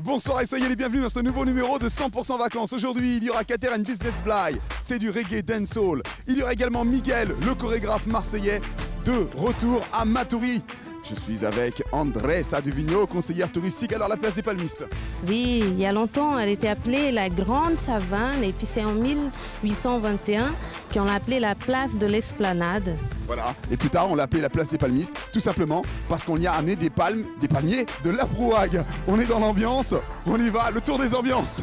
Bonsoir et soyez les bienvenus dans ce nouveau numéro de 100% vacances. Aujourd'hui, il y aura Kater and Business Bly, c'est du reggae dancehall. Il y aura également Miguel, le chorégraphe marseillais, de retour à Matoury. Je suis avec Andressa Duvigneau, conseillère touristique à la place des Palmistes. Oui, il y a longtemps, elle était appelée la Grande Savane et puis c'est en 1821 qu'on l'a appelée la place de l'Esplanade. Voilà, et plus tard on l'a appelée la place des Palmistes, tout simplement parce qu'on y a amené des palmes, des palmiers de la Brouhague. On est dans l'ambiance, on y va, le tour des ambiances.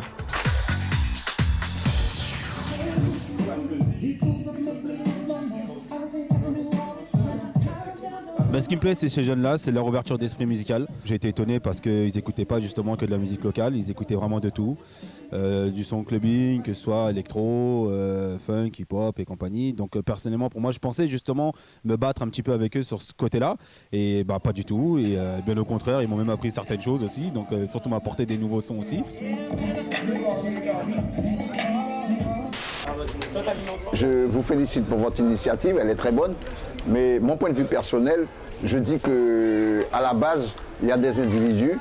Ce qui me plaît, c'est ces jeunes-là, c'est leur ouverture d'esprit musical. J'ai été étonné parce qu'ils n'écoutaient pas justement que de la musique locale, ils écoutaient vraiment de tout. Du son clubbing, que ce soit électro, funk, hip-hop et compagnie. Donc personnellement, pour moi, je pensais justement me battre un petit peu avec eux sur ce côté-là. Et pas du tout. Et bien au contraire, ils m'ont même appris certaines choses aussi. Donc surtout m'apporter des nouveaux sons aussi. Je vous félicite pour votre initiative, elle est très bonne. Mais mon point de vue personnel, je dis qu'à la base, il y a des individus,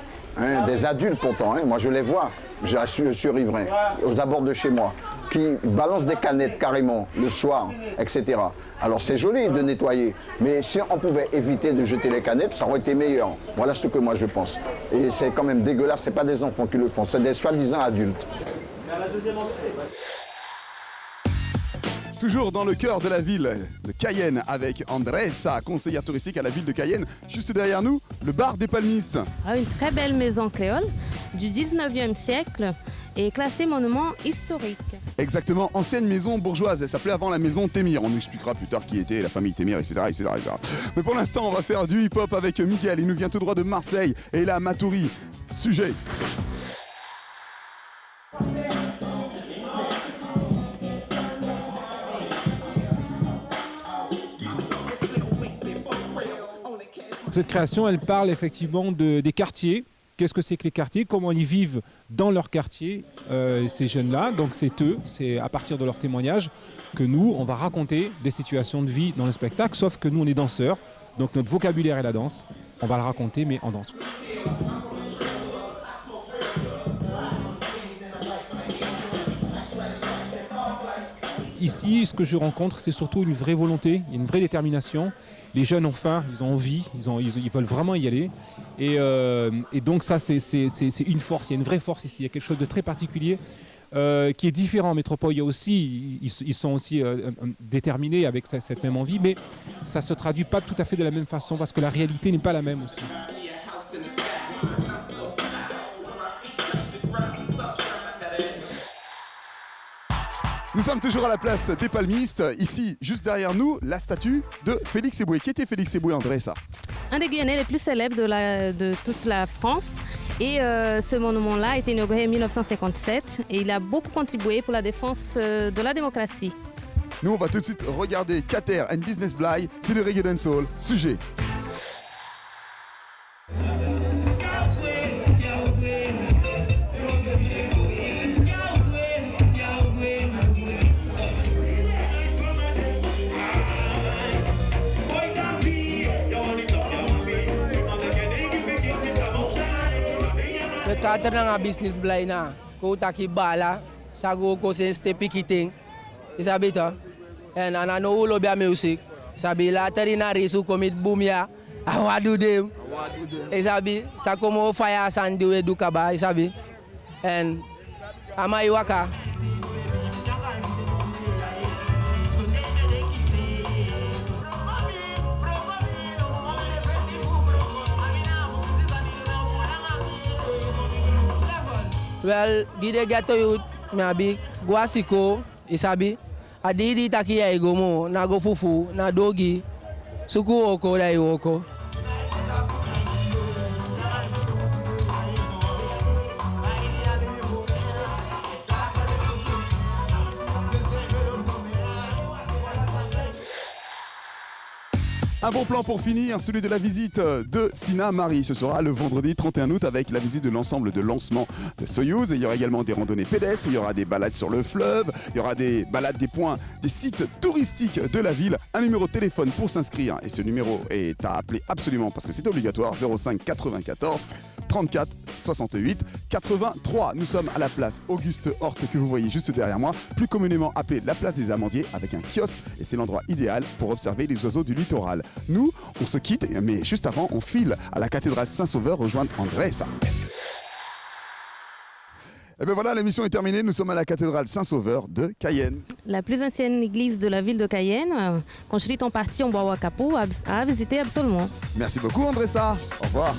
des adultes pourtant, moi je les vois, je suis riverain, aux abords de chez moi, qui balancent des canettes carrément le soir, etc. Alors c'est joli de nettoyer, mais si on pouvait éviter de jeter les canettes, ça aurait été meilleur. Voilà ce que moi je pense. Et c'est quand même dégueulasse, c'est pas des enfants qui le font, c'est des soi-disant adultes. Toujours dans le cœur de la ville de Cayenne avec Andressa, conseillère touristique à la ville de Cayenne. Juste derrière nous, le bar des Palmistes. Une très belle maison créole du 19e siècle et classée monument historique. Exactement, ancienne maison bourgeoise. Elle s'appelait avant la maison Témir. On nous expliquera plus tard qui était la famille Témir, etc., etc., etc. Mais pour l'instant, on va faire du hip-hop avec Miguel. Il nous vient tout droit de Marseille et là, Matoury. Sujet. Cette création, elle parle effectivement des quartiers. Qu'est-ce que c'est que les quartiers? Comment ils vivent dans leur quartier, ces jeunes-là. Donc c'est eux, c'est à partir de leurs témoignages que nous, on va raconter des situations de vie dans le spectacle. Sauf que nous, on est danseurs, donc notre vocabulaire est la danse. On va le raconter, mais en danse. Ici, ce que je rencontre, c'est surtout une vraie volonté, une vraie détermination. Les jeunes ont faim, ils ont envie, ils veulent vraiment y aller. Et donc ça, c'est une force, il y a une vraie force ici. Il y a quelque chose de très particulier qui est différent en métropole. Il y a aussi, ils sont aussi déterminés avec cette même envie, mais ça ne se traduit pas tout à fait de la même façon parce que la réalité n'est pas la même aussi. Nous sommes toujours à la place des Palmistes. Ici, juste derrière nous, la statue de Félix Eboué. Qui était Félix Eboué, Andressa? Un des Guyanais les plus célèbres de toute la France. Et ce monument-là a été inauguré en 1957 et il a beaucoup contribué pour la défense de la démocratie. Nous, on va tout de suite regarder Kater and Business Bly. C'est le reggae dancehall. Sujet. Kater na nga business Bly na. Ko taki bala, sago ko sen stepi kiting. Isabi to. And anano ulo bia music. Sabi later na risu komit boom ya. Awadu dem. Isabi sa komo fire sandi we dukaba isabi. And amai waka. Well, gide gato youth, maybe guasiko, isabi. Adidi takia egomo, na go fufu, na dogi, suku oko da iwoko. Un bon plan pour finir, celui de la visite de Sina Marie. Ce sera le vendredi 31 août avec la visite de l'ensemble de lancement de Soyouz. Et il y aura également des randonnées pédestres, il y aura des balades sur le fleuve, il y aura des balades des points, des sites touristiques de la ville. Un numéro de téléphone pour s'inscrire. Et ce numéro est à appeler absolument parce que c'est obligatoire. 05 94 34 68 83. Nous sommes à la place Auguste Horte que vous voyez juste derrière moi, plus communément appelée la place des Amandiers, avec un kiosque. Et c'est l'endroit idéal pour observer les oiseaux du littoral. Nous, on se quitte, mais juste avant, on file à la cathédrale Saint-Sauveur rejoindre Andressa. Et bien voilà, l'émission est terminée. Nous sommes à la cathédrale Saint-Sauveur de Cayenne. La plus ancienne église de la ville de Cayenne, construite en partie en bois Wakapu, à visiter absolument. Merci beaucoup Andressa. Au revoir.